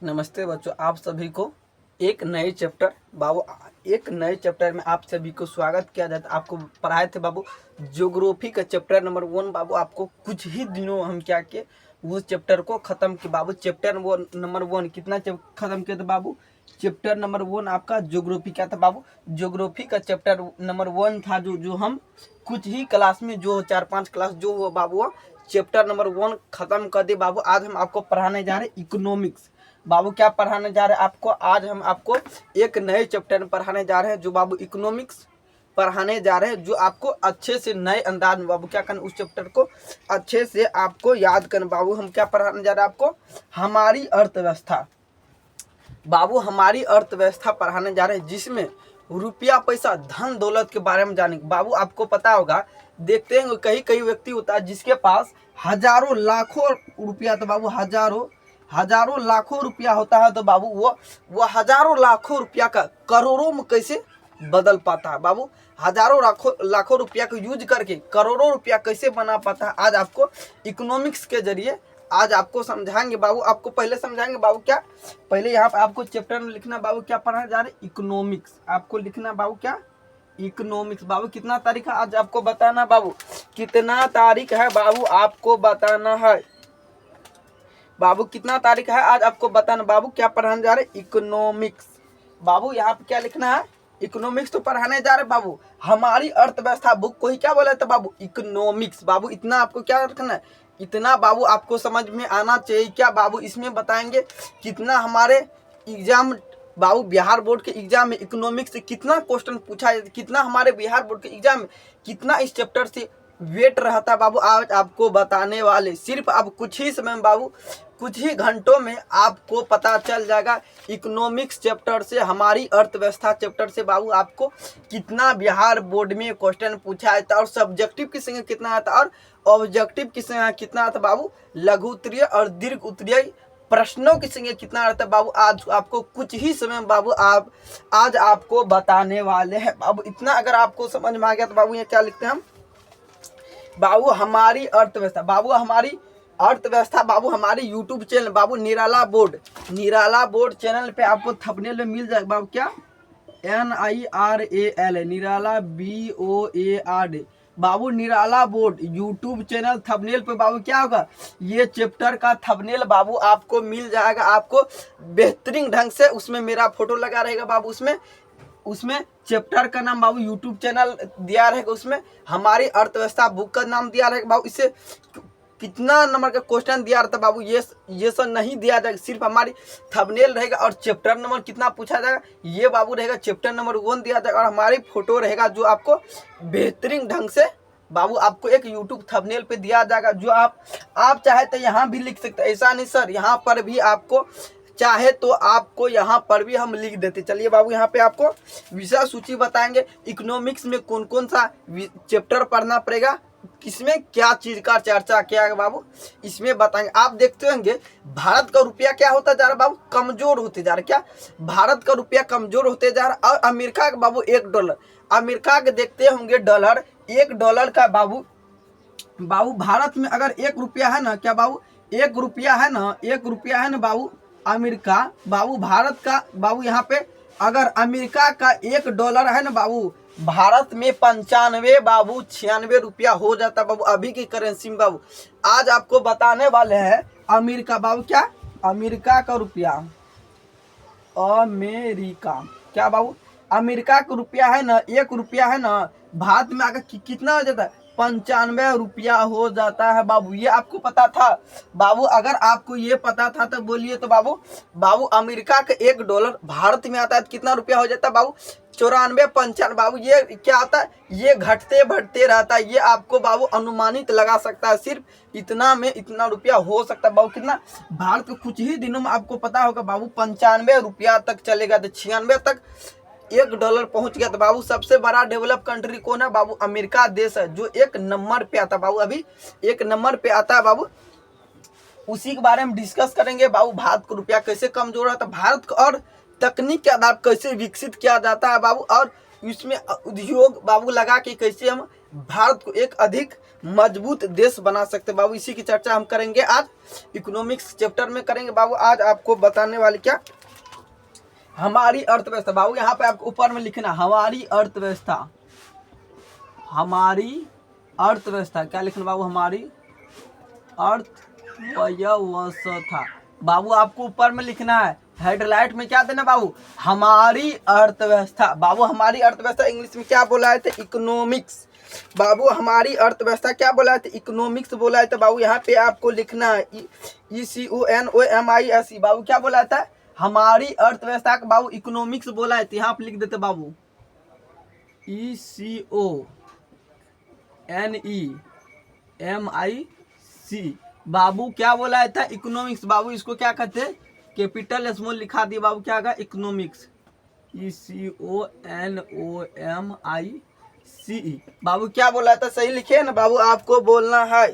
नमस्ते बच्चों, आप सभी को एक नए चैप्टर एक नए चैप्टर में आप सभी को स्वागत किया जाता है। आपको पढ़ाए थे बाबू ज्योग्राफी का चैप्टर नंबर 1। बाबू आपको कुछ ही दिनों हम क्या किए, उस चैप्टर को ख़त्म किए। बाबू चैप्टर नंबर 1 कितना ख़त्म किया था बाबू? चैप्टर नंबर 1 आपका ज्योग्राफी क्या था बाबू? ज्योग्राफी का चैप्टर नंबर 1 था जो हम कुछ ही क्लास में जो 4-5 क्लास जो हुआ बाबू चैप्टर नंबर 1 ख़त्म कर दे बाबू। आज हम आपको पढ़ाने जा रहे हैं इकोनॉमिक्स। बाबू क्या पढ़ाने जा रहे हैं आपको? आज हम आपको एक नए चैप्टर में पढ़ाने जा रहे हैं जो बाबू इकोनॉमिक्स पढ़ाने जा रहे हैं, जो आपको अच्छे से नए अंदाज में बाबू क्या करना, उस चैप्टर को अच्छे से आपको याद करना। बाबू हम क्या पढ़ाने जा रहे हैं आपको? हमारी अर्थव्यवस्था। बाबू हमारी अर्थव्यवस्था पढ़ाने जा रहे हैं, जिसमें रुपया पैसा धन दौलत के बारे में जानेंगे। बाबू आपको पता होगा, देखते हैं कई व्यक्ति होता है जिसके पास हजारों लाखों रुपया, तो बाबू हजारों लाखों रुपया होता है, तो बाबू वो हजारों लाखों रुपया का करोड़ों में कैसे बदल पाता है। बाबू हजारों लाखों रुपया को यूज करके करोड़ों रुपया कैसे बना पाता है, आज आपको इकोनॉमिक्स के जरिए आज आपको समझाएंगे। बाबू आपको पहले समझाएंगे बाबू क्या, पहले यहाँ पे आपको चैप्टर में लिखना बाबू क्या पढ़ाने जा रहे, इकोनॉमिक्स। आपको लिखना बाबू क्या, इकोनॉमिक्स। बाबू कितना तारीख है आज आपको बताना। बाबू कितना तारीख है बाबू आपको बताना है। बाबू कितना तारीख है आज आपको बताना। बाबू क्या पढ़ाने जा रहे, इकोनॉमिक्स। बाबू यहाँ पे क्या लिखना है, इकोनॉमिक्स तो पढ़ाने जा रहे बाबू हमारी अर्थव्यवस्था। बुक को ही क्या बोला था बाबू, इकोनॉमिक्स। बाबू इतना आपको क्या रखना है, इतना बाबू आपको समझ में आना चाहिए। क्या बाबू इसमें बताएंगे कितना हमारे एग्जाम बाबू बिहार बोर्ड के एग्जाम में इकोनॉमिक्स से कितना क्वेश्चन पूछा है, कितना हमारे बिहार बोर्ड के एग्जाम में कितना इस चैप्टर से वेट रहता बाबू, आज आपको बताने वाले। सिर्फ अब कुछ ही समय में बाबू, कुछ ही घंटों में आपको पता चल जाएगा इकोनॉमिक्स चैप्टर से, हमारी अर्थव्यवस्था चैप्टर से बाबू आपको कितना बिहार बोर्ड में क्वेश्चन पूछा है, और सब्जेक्टिव की संख्या कितना आता और ऑब्जेक्टिव की संख्या कितना आता बाबू, लघु उत्तरीय और दीर्घ उत्तरीय प्रश्नों की संख्या कितना रहता है बाबू। आज आपको कुछ ही समय में बाबू आज आपको बताने वाले हैं। बाबू इतना अगर आपको समझ में आ गया तो बाबू ये क्या लिखते हैं हम, बाबू हमारी अर्थव्यवस्था। बाबू हमारी अर्थव्यवस्था बाबू हमारी यूट्यूब चैनल बाबू निराला बोर्ड चैनल पे आपको थंबनेल में मिल जाएगा बाबू क्या, NIRAL निराला BOARD। बाबू निराला बोर्ड यूट्यूब चैनल थंबनेल पे बाबू क्या होगा, ये चैप्टर का थंबनेल बाबू आपको मिल जाएगा। आपको बेहतरीन ढंग से उसमें मेरा फोटो लगा रहेगा बाबू, उसमें चैप्टर का नाम बाबू यूट्यूब चैनल दिया रहेगा, उसमें हमारी अर्थव्यवस्था बुक का नाम दिया रहेगा बाबू। इससे कितना नंबर का क्वेश्चन दिया रहता बाबू, ये सब नहीं दिया जाएगा, सिर्फ हमारी थंबनेल रहेगा और चैप्टर नंबर कितना पूछा जाएगा ये बाबू रहेगा, चैप्टर नंबर 1 दिया जाएगा, और हमारी फोटो रहेगा जो आपको बेहतरीन ढंग से बाबू आपको एक यूट्यूब थंबनेल पे दिया जाएगा। जो आप चाहे तो यहाँ भी लिख सकते हैं, ऐसा नहीं सर, यहाँ पर भी आपको चाहे तो आपको यहाँ पर भी हम लिख देते। चलिए बाबू यहाँ पे आपको विषय सूची बताएंगे, इकोनॉमिक्स में कौन कौन सा चैप्टर पढ़ना पड़ेगा, किसमें क्या चीज का चर्चा किया है बाबू, इसमें बताएंगे। आप देखते होंगे भारत का रुपया क्या होता जा रहा बाबू, कमजोर होते जा रहा। क्या भारत का रुपया कमजोर होते जा रहा, और अमेरिका का बाबू $1, अमेरिका के देखते होंगे डॉलर, $1 का बाबू भारत में अगर 1 रुपया है ना, क्या बाबू 1 रुपया है ना, 1 रुपया है ना बाबू अमेरिका, बाबू भारत का बाबू यहाँ पे अगर अमेरिका का $1 है ना बाबू, भारत में 95 बाबू 96 रुपया हो जाता बाबू अभी की करेंसी में। बाबू आज आपको बताने वाले हैं अमेरिका बाबू क्या, अमेरिका का रुपया, अमेरिका क्या बाबू अमेरिका का रुपया है ना, 1 रुपया है ना, भारत में अगर कितना हो जाता है 95 रुपया हो जाता है बाबू। ये आपको पता था बाबू? अगर आपको ये पता था तो बोलिए तो बाबू अमेरिका का $1 भारत में आता है तो कितना रुपया हो जाता है बाबू, 94 95 बाबू। ये क्या आता है, ये घटते बढ़ते रहता है, ये आपको बाबू अनुमानित लगा सकता है, सिर्फ इतना में इतना रुपया हो सकता है बाबू। कितना भारत को कुछ ही दिनों में आपको पता होगा बाबू 95 रुपया तक चलेगा, तो 96 तक $1 पहुंच गया। तो बाबू सबसे बड़ा डेवलप कंट्री कौन है बाबू, अमेरिका देश है, जो 1 नंबर पे आता बाबू, अभी 1 नंबर पे आता है बाबू। उसी के बारे में डिस्कस करेंगे बाबू, भारत का रुपया कैसे कमजोर आता है, भारत को और तकनीक के आधार कैसे विकसित किया जाता है बाबू, और इसमें उद्योग बाबू लगा के कैसे हम भारत को एक अधिक मजबूत देश बना सकते हैं बाबू। इसी की चर्चा हम करेंगे आज, इकोनॉमिक्स चैप्टर में करेंगे बाबू। आज आपको बताने वाले क्या, हमारी अर्थव्यवस्था। बाबू यहाँ पे आपको ऊपर में लिखना हमारी अर्थव्यवस्था, हमारी अर्थव्यवस्था क्या लिखना बाबू, हमारी अर्थव्यवस्था। बाबू आपको ऊपर में लिखना है, हेडलाइट में क्या देना बाबू, हमारी अर्थव्यवस्था। बाबू हमारी अर्थव्यवस्था इंग्लिश में क्या बोला है, इकोनॉमिक्स। बाबू हमारी अर्थव्यवस्था क्या बोला है, इकोनॉमिक्स बोला है। तो बाबू यहाँ पे आपको लिखना है ECONOMICS। बाबू क्या बोला था, हमारी अर्थव्यवस्था का बाबू इकोनॉमिक्स बोला है। तो यहाँ पे लिख देते बाबू ECONOMIC। बाबू क्या बोला है था, इकोनॉमिक्स। बाबू इसको क्या कहते हैं, कैपिटल स्मॉल लिखा दिए बाबू, क्या होगा, इकोनॉमिक्स, ECONOMICE। बाबू क्या बोला था, सही लिखे ना बाबू, आपको बोलना है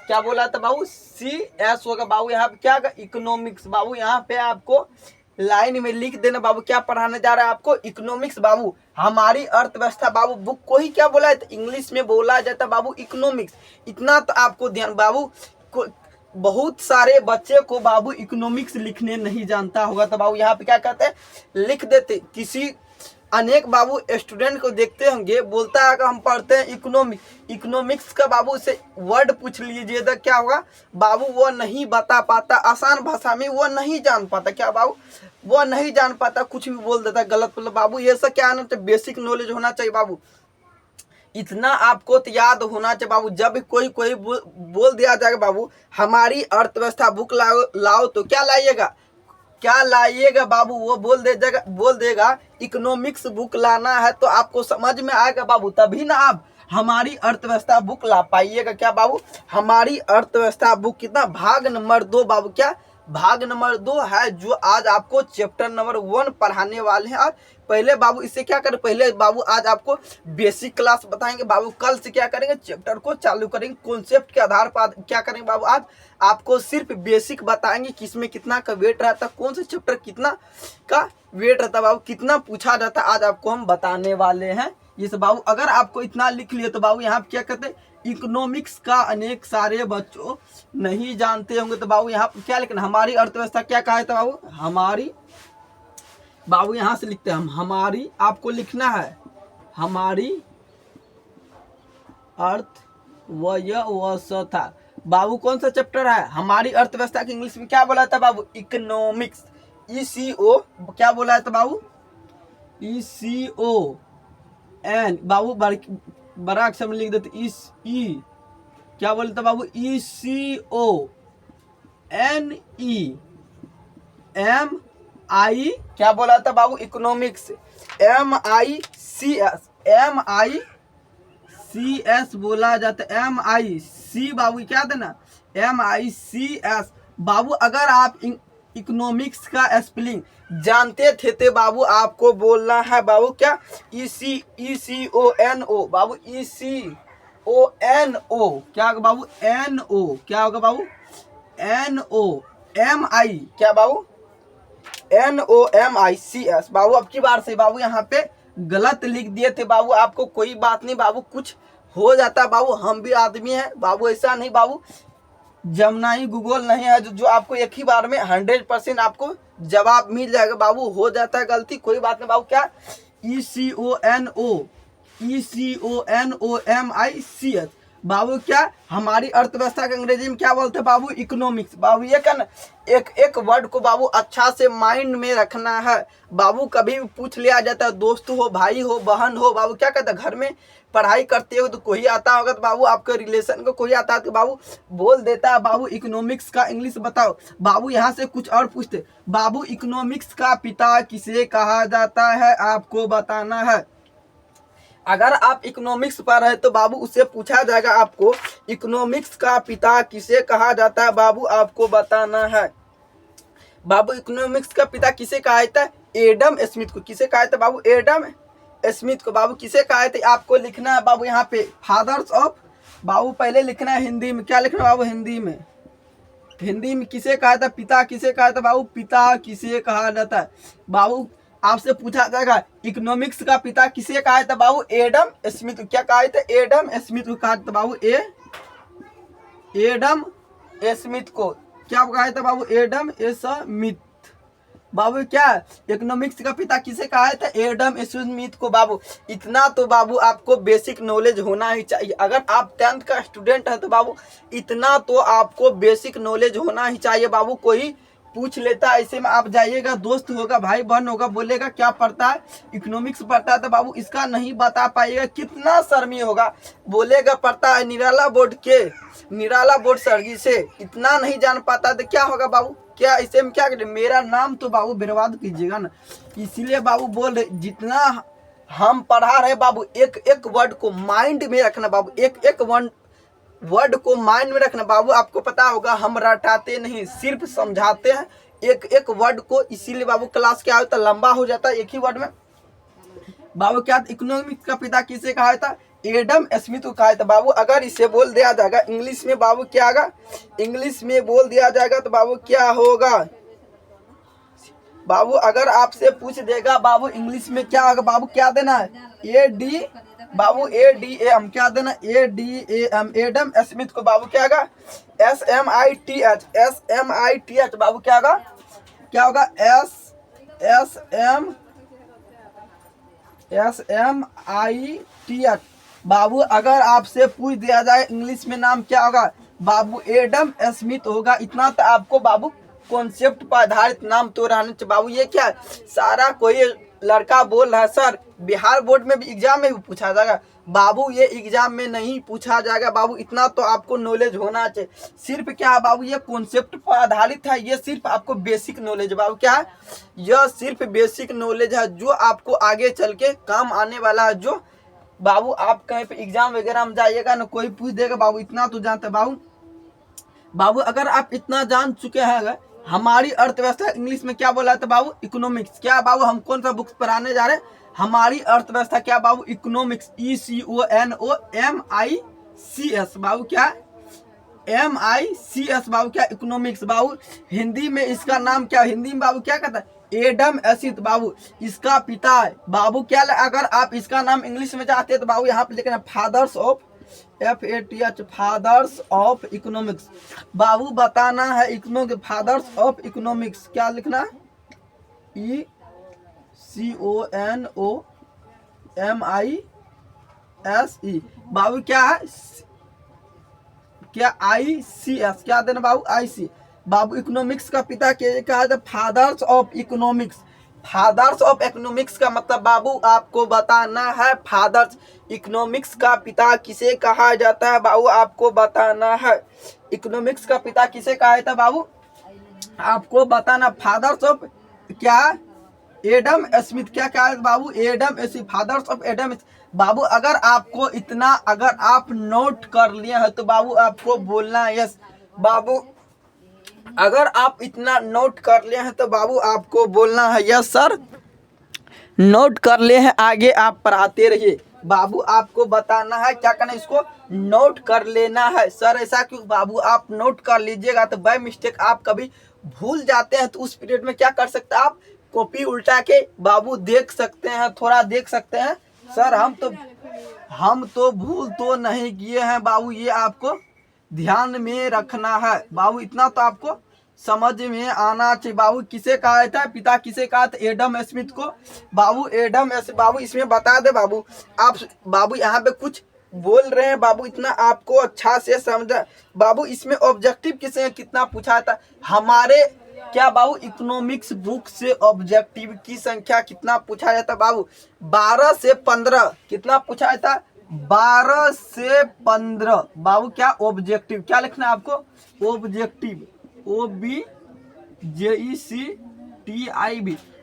क्या बोला था बाबू, CS होगा बाबू। यहाँ पे क्या होगा, इकोनॉमिक्स। बाबू यहाँ पे आपको लाइन में लिख देना बाबू, क्या पढ़ाने जा रहा है आपको, इकोनॉमिक्स। बाबू हमारी अर्थव्यवस्था। बाबू बुक को ही क्या बोला है, तो इंग्लिश में बोला जाता है बाबू इकोनॉमिक्स। इतना तो आपको ध्यान बाबू, बहुत सारे बच्चे को बाबू इकोनॉमिक्स लिखने नहीं जानता होगा। तो बाबू यहाँ पे क्या कहते हैं, लिख देते। किसी अनेक बाबू स्टूडेंट को देखते होंगे, बोलता है कि हम पढ़ते हैं इकोनॉमिक्स का बाबू से वर्ड पूछ लीजिए तो क्या होगा बाबू, वो नहीं बता पाता, आसान भाषा में वो नहीं जान पाता। क्या बाबू, वो नहीं जान पाता, कुछ भी बोल देता गलत। मतलब बाबू ये सब क्या आना चाहिए, बेसिक नॉलेज होना चाहिए बाबू। इतना आपको तो याद होना चाहिए बाबू। जब कोई बोल दिया जाएगा बाबू हमारी अर्थव्यवस्था बुक लाओ तो क्या लाइएगा, क्या लाइएगा बाबू, वो बोल देगा इकोनॉमिक्स बुक लाना है, तो आपको समझ में आएगा बाबू, तभी ना आप हमारी अर्थव्यवस्था बुक ला पाइएगा। क्या बाबू, हमारी अर्थव्यवस्था बुक कितना, भाग नंबर 2 बाबू, क्या भाग नंबर 2 है, जो आज आपको चैप्टर नंबर 1 पढ़ाने वाले हैं। और पहले बाबू इससे क्या करें, पहले बाबू आज आपको बेसिक क्लास बताएंगे बाबू। कल से क्या करेंगे, चैप्टर को चालू करेंगे, कॉन्सेप्ट के आधार पर क्या करेंगे बाबू, आज आपको सिर्फ बेसिक बताएंगे, किसमें कितना का वेट रहता, कौन सा चैप्टर कितना का वेट रहता बाबू, कितना पूछा जाता, आज आपको हम बताने वाले हैं ये सब बाबू। अगर आपको इतना लिख लिए तो बाबू यहाँ क्या कहते हैं, इकोनॉमिक्स का अनेक सारे बच्चों नहीं जानते होंगे। तो बाबू यहाँ क्या लिखना, हमारी अर्थव्यवस्था क्या कहा है, तो बाबू हमारी, बाबू यहाँ से लिखते हैं हम, हमारी, आपको लिखना है हमारी अर्थव्यवस्था। बाबू कौन सा चैप्टर है, हमारी अर्थव्यवस्था की इंग्लिश में क्या बोला था बाबू, इकोनॉमिक्स। ECO क्या बोला था बाबू, ECON। बाबू बड़ा अक्षर में लिख देते, क्या बोलता बाबू, ECONOMI क्या बोला था बाबू, इकोनॉमिक्स। MICS बोला जाता है, MIC बाबू क्या देना, MICS। बाबू अगर आप इकोनॉमिक्स का स्पेलिंग जानते थे तो बाबू आपको बोलना है बाबू क्या, ECONO बाबू, ECONO क्या होगा बाबू, NO क्या होगा बाबू, NOMI क्या बाबू, NOMICS। बाबू अब की बार से बाबू यहाँ पे गलत लिख दिए थे बाबू, आपको कोई बात नहीं बाबू, कुछ हो जाता बाबू, हम भी आदमी हैं बाबू, ऐसा नहीं बाबू, जमनाई गूगल नहीं है जो आपको एक ही बार में 100% आपको जवाब मिल जाएगा बाबू। हो जाता है गलती, कोई बात नहीं बाबू। क्या, ECONOMICS बाबू, क्या हमारी अर्थव्यवस्था के अंग्रेजी में क्या बोलते हैं बाबू, इकोनॉमिक्स। बाबू ये क्या ना, एक वर्ड को बाबू अच्छा से माइंड में रखना है बाबू। कभी भी पूछ लिया जाता है, दोस्त हो, भाई हो, बहन हो, बाबू क्या कहता है, घर में पढ़ाई करते हो तो कोई आता होगा तो बाबू आपके रिलेशन को कोई आता है तो बाबू बोल देता है बाबू इकोनॉमिक्स का इंग्लिश बताओ। बाबू यहाँ से कुछ और पूछते, बाबू इकोनॉमिक्स का पिता किसे कहा जाता है, आपको बताना है। अगर आप इकोनॉमिक्स पढ़ रहे हैं तो बाबू उससे पूछा जाएगा आपको इकोनॉमिक्स का पिता किसे कहा जाता है, बाबू आपको बताना है। बाबू इकोनॉमिक्स का पिता किसे कहा जाता है, एडम स्मिथ को। किसे कहा था बाबू, एडम स्मिथ को। बाबू किसे कहा थे, आपको लिखना है बाबू यहाँ पे फादर्स ऑफ। बाबू पहले लिखना है हिंदी में, क्या लिखना है बाबू, हिंदी में किसे कहा था, पिता किसे कहा था बाबू, पिता किसे कहा जाता है। बाबू आपसे पूछा जाएगा इकोनॉमिक्स का पिता किसे कहा था बाबू? Adam Smith. क्या कहा था? एडम स्मिथ को कहा था बाबू। एडम स्मिथ को क्या कहा था बाबू? Adam Smith. बाबू क्या इकोनॉमिक्स का पिता किसे कहा था? एडम स्मिथ को। बाबू इतना तो बाबू आपको बेसिक नॉलेज होना ही चाहिए। अगर आप 10th का स्टूडेंट है तो बाबू इतना तो आपको बेसिक नॉलेज होना ही चाहिए। बाबू कोई पूछ लेता है ऐसे में आप जाइएगा, दोस्त होगा, भाई बहन होगा, बोलेगा क्या पढ़ता है? इकोनॉमिक्स पढ़ता है, तो बाबू इसका नहीं बता पाइएगा, कितना शर्मी होगा। बोलेगा पढ़ता है निराला बोर्ड सर जी से, इतना नहीं जान पाता तो क्या होगा बाबू? क्या इसे में क्या करें? मेरा नाम तो बाबू बर्बाद कीजिएगा ना। इसीलिए बाबू बोल रहे जितना हम पढ़ा रहे बाबू, एक एक वर्ड को माइंड में रखना बाबू, एक एक वर्ड को माइंड में रखना बाबू। आपको पता होगा हम रटाते नहीं, सिर्फ समझाते हैं एक एक वर्ड को। इसीलिए बाबू क्लास क्या होता है, लंबा हो जाता है एक ही वर्ड में। बाबू क्या इकोनॉमिक्स का पिता किसे कहा था? एडम स्मिथ को कहा था। बाबू अगर इसे बोल दिया जाएगा इंग्लिश में, बाबू क्या होगा? इंग्लिश में बोल दिया जाएगा तो बाबू क्या होगा? बाबू अगर आपसे पूछ देगा बाबू इंग्लिश में क्या होगा, बाबू क्या देना है? बाबू ADAM क्या देना? ADAM। एडम स्मिथ को बाबू क्या होगा? SMITH। बाबू क्या होगा? क्या होगा? SMITH। बाबू अगर आपसे पूछ दिया जाए इंग्लिश में नाम क्या होगा, बाबू एडम स्मिथ होगा। इतना तो आपको बाबू कॉन्सेप्ट पर आधारित नाम तो रहना चाहिए। बाबू ये क्या सारा कोई लड़का बोल रहा है सर बिहार बोर्ड में भी एग्जाम में भी पूछा जाएगा, बाबू ये एग्जाम में नहीं पूछा जाएगा। बाबू इतना तो आपको नॉलेज होना चाहिए। सिर्फ क्या है बाबू, ये कॉन्सेप्ट पर आधारित है, ये सिर्फ आपको बेसिक नॉलेज। बाबू क्या है? यह सिर्फ बेसिक नॉलेज है जो आपको आगे चल के काम आने वाला है। जो बाबू आप कहीं पे एग्जाम वगैरह में जाइएगा ना, कोई पूछ देगा बाबू इतना तो जानते बाबू अगर आप इतना जान चुके हैं, हमारी अर्थव्यवस्था इंग्लिश में क्या बोला था बाबू? इकोनॉमिक्स। क्या बाबू हम कौन सा बुक्स पढ़ाने जा रहे हैं? हमारी अर्थव्यवस्था क्या बाबू? इकोनॉमिक्स। ECONOMICS। बाबू क्या? MICS। बाबू क्या? इकोनॉमिक्स। बाबू हिंदी में इसका नाम क्या? हिंदी में बाबू क्या कहता है? Adam Smith. बाबू इसका पिता है बाबू क्या? अगर आप इसका नाम इंग्लिश में चाहते हैं तो बाबू यहाँ पे लिखना fathers of FATH, fathers of economics. बाबू बताना है इकोनॉमिक्स, फादर्स ऑफ इकोनॉमिक्स क्या लिखना है? ECONOMISE। बाबू क्या है? क्या ICS क्या देना बाबू? IC। बाबू इकोनॉमिक्स का पिता क्या कहा था? Fathers of economics. Fathers of economics का मतलब बाबू आपको बताना है फादर्स। इकोनॉमिक्स का पिता किसे कहा जाता है बाबू? आपको बताना है इकोनॉमिक्स का पिता किसे कहा था बाबू? आपको बताना फादर्स ऑफ क्या? Adam Smith. क्या कहा है बाबू? Adam Smith, fathers of Adam Smith. बाबू अगर आपको इतना अगर आप नोट कर लिए हैं तो बाबू आपको बोलना है यस। बाबू अगर आप इतना नोट कर लिए हैं तो बाबू आपको बोलना है यस सर। नोट कर ले हैं, आगे आप पढ़ाते रहिए। बाबू आपको बताना है क्या करना है, इसको नोट कर लेना है। सर ऐसा क्यों? बाबू आप नोट कर लीजिएगा तो बाय मिस्टेक आप कभी भूल जाते हैं तो उस पीरियड में क्या कर सकते हैं आप? कॉपी उल्टा के बाबू देख सकते हैं, थोड़ा देख सकते हैं। सर हम तो भूल तो नहीं किए हैं बाबू, ये आपको ध्यान में रखना है बाबू। इतना तो आपको समझ में आना चाहिए। बाबू किसे कहा था? पिता किसे कहा था? एडम स्मिथ को। बाबू एडम स्मिथ। बाबू इसमें बता दे बाबू, आप बाबू यहाँ पे कुछ बोल रहे हैं बाबू, इतना आपको अच्छा से समझा। बाबू इसमें ऑब्जेक्टिव किसे कितना पूछा था? हमारे क्या बाबू इकोनॉमिक्स बुक से ऑब्जेक्टिव की संख्या कितना पूछा जाता बाबू? 12 से 15। कितना पूछा जाता? 12 से 15। बाबू क्या ऑब्जेक्टिव क्या लिखना है आपको? Objective OBJECTIV।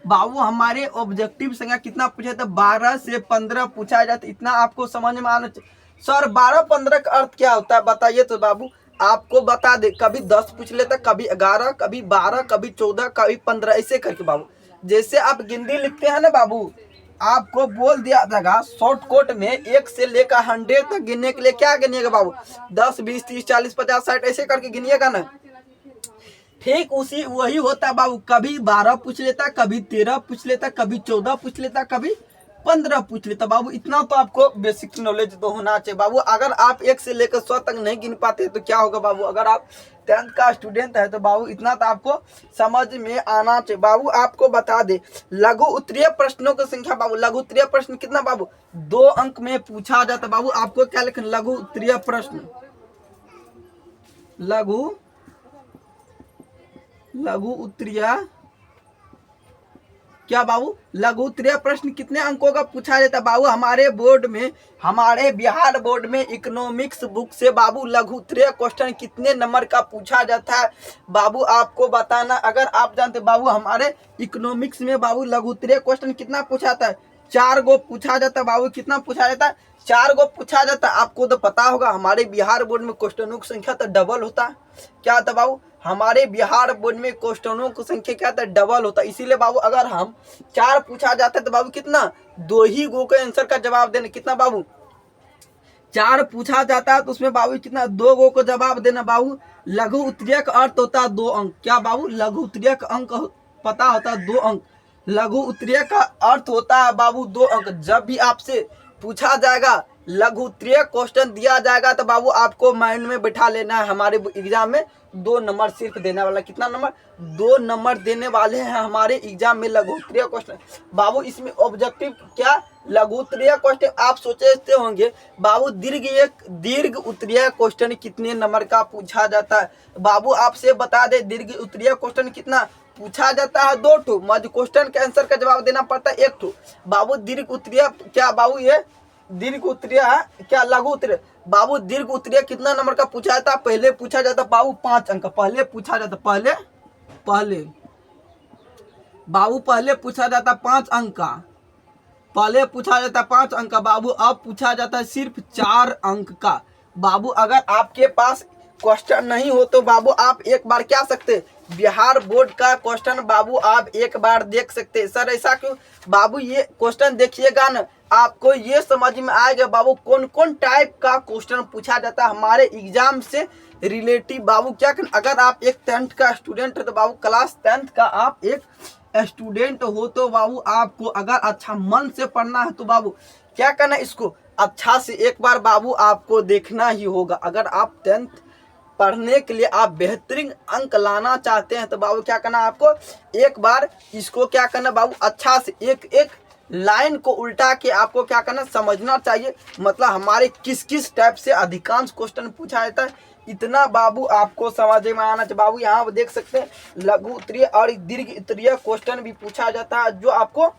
बाबू हमारे ऑब्जेक्टिव संख्या कितना पूछा था? 12 से 15 पूछा जाता। इतना आपको समझ में आना चाहिए। सर 12-15 का अर्थ क्या होता है बताइए तो बाबू आपको बता दे। कभी 10 पूछ लेता, कभी 11, कभी 12, कभी 14, कभी 15, ऐसे करके बाबू जैसे आप गिनती लिखते हैं ना बाबू, आपको बोल दिया जाएगा शॉर्ट कोट में 1 से लेकर 100 तक गिनने के लिए क्या गिनिएगा बाबू? 10, 20, 30, 40, 50, 60 ऐसे करके गिनिएगा ना। ठीक उसी वही होता है बाबू, कभी 12 पूछ लेता, कभी 13 पूछ लेता, कभी 14 पूछ लेता, कभी 15 पूछ लेता बाबू। इतना तो आपको बेसिक नॉलेज तो होना चाहिए बाबू। अगर आप 1 से लेकर 100 तक नहीं गिन पाते तो क्या होगा बाबू। अगर आप 10th का स्टूडेंट है तो बाबू इतना तो आपको समझ में आना चाहिए बाबू। आपको बता दे लघु उत्तरीय प्रश्नों की संख्या बाबू, लघु उत्तरीय प्रश्न कितना बाबू, 2 अंक में पूछा जाता बाबू। आपको क्या लिखना, लघु उत्तरीय प्रश्न, लघु उत्तरीय क्या बाबू, लघु उत्तरीय प्रश्न कितने अंकों का पूछा जाता है बाबू। हमारे बोर्ड में, हमारे बिहार बोर्ड में इकोनॉमिक्स बुक से बाबू लघु उत्तरीय क्वेश्चन कितने नंबर का पूछा जाता है बाबू, आपको बताना। अगर आप जानते बाबू हमारे इकोनॉमिक्स में बाबू लघु उत्तरीय क्वेश्चन कितना पूछा जाता है, 4 गो पूछा जाता है बाबू। कितना पूछा जाता है, 4 गो पूछा जाता है। आपको तो पता होगा हमारे बिहार बोर्ड में क्वेश्चनों की संख्या तो डबल होता है। क्या होता है बाबू, हमारे बिहार बोर्ड में क्वेश्चनों की संख्या क्या था, डबल होता है। इसीलिए बाबू अगर हम 4 पूछा जाता है तो बाबू कितना, 2 ही गो के आंसर का जवाब देना। कितना बाबू, 4 पूछा जाता है तो उसमें बाबू कितना, 2 गो को जवाब देना बाबू। लघु उत्तरीय का अर्थ होता है 2 अंक। क्या बाबू, लघु उत्तरीय का अंक पता होता है 2 अंक। लघु उत्तरीय का अर्थ होता है बाबू 2 अंक। जब भी आपसे पूछा जाएगा लघु उत्तरीय क्वेश्चन दिया जाएगा तो बाबू आपको माइंड में बिठा लेना है, हमारे एग्जाम में 2 नंबर सिर्फ देने वाला। कितना नंबर, 2 नंबर देने वाले हैं हमारे एग्जाम में लघु उत्तरीय क्वेश्चन बाबू। इसमें ऑब्जेक्टिव क्या, लघु उत्तरीय क्वेश्चन। आप सोचते होंगे बाबू दीर्घ उत्तरीय क्वेश्चन कितने नंबर का पूछा जाता है बाबू। आपसे बता दे दीर्घ उत्तरीय क्वेश्चन कितना पूछा जाता है, 2 ठो। मध्य क्वेश्चन के आंसर का जवाब देना पड़ता है 1 ठो बाबू। दीर्घ उत्तरीय क्या बाबू, ये दीर्घ उत्तरीय है क्या, लघु उत्तरीय बाबू। दीर्घ उत्तरीय कितना नंबर का पूछा जाता, पहले पूछा जाता बाबू 5 अंक, पहले पूछा जाता, पहले बाबू पहले पूछा जाता 5 अंक का, पहले पूछा जाता 5 अंक का बाबू। अब पूछा जाता है सिर्फ 4 अंक का बाबू। अगर आपके पास क्वेश्चन नहीं हो तो बाबू आप एक बार क्या सकते, बिहार बोर्ड का क्वेश्चन बाबू आप एक बार देख सकते हैं। सर ऐसा क्यों बाबू, ये क्वेश्चन देखिएगा ना, आपको ये समझ में आएगा बाबू कौन कौन टाइप का क्वेश्चन पूछा जाता है हमारे एग्जाम से रिलेटिव बाबू। क्या करना, अगर आप एक 10th का स्टूडेंट है तो बाबू, क्लास 10th का आप एक स्टूडेंट हो तो बाबू आपको अगर अच्छा मन से पढ़ना है तो बाबू क्या करना, इसको अच्छा से एक बार बाबू आपको देखना ही होगा। अगर आप 10th पढ़ने के लिए आप बेहतरीन अंक लाना चाहते हैं तो बाबू क्या करना, आपको एक बार इसको क्या करना बाबू, अच्छा से एक एक लाइन को उल्टा के आपको क्या करना, समझना चाहिए। मतलब हमारे किस किस टाइप से अधिकांश क्वेश्चन पूछा जाता है, इतना बाबू आपको समझ में आना चाहिए बाबू। यहाँ देख सकते हैं लघु उत्तरीय और दीर्घ उत्तरीय क्वेश्चन भी पूछा जाता है, जो आपको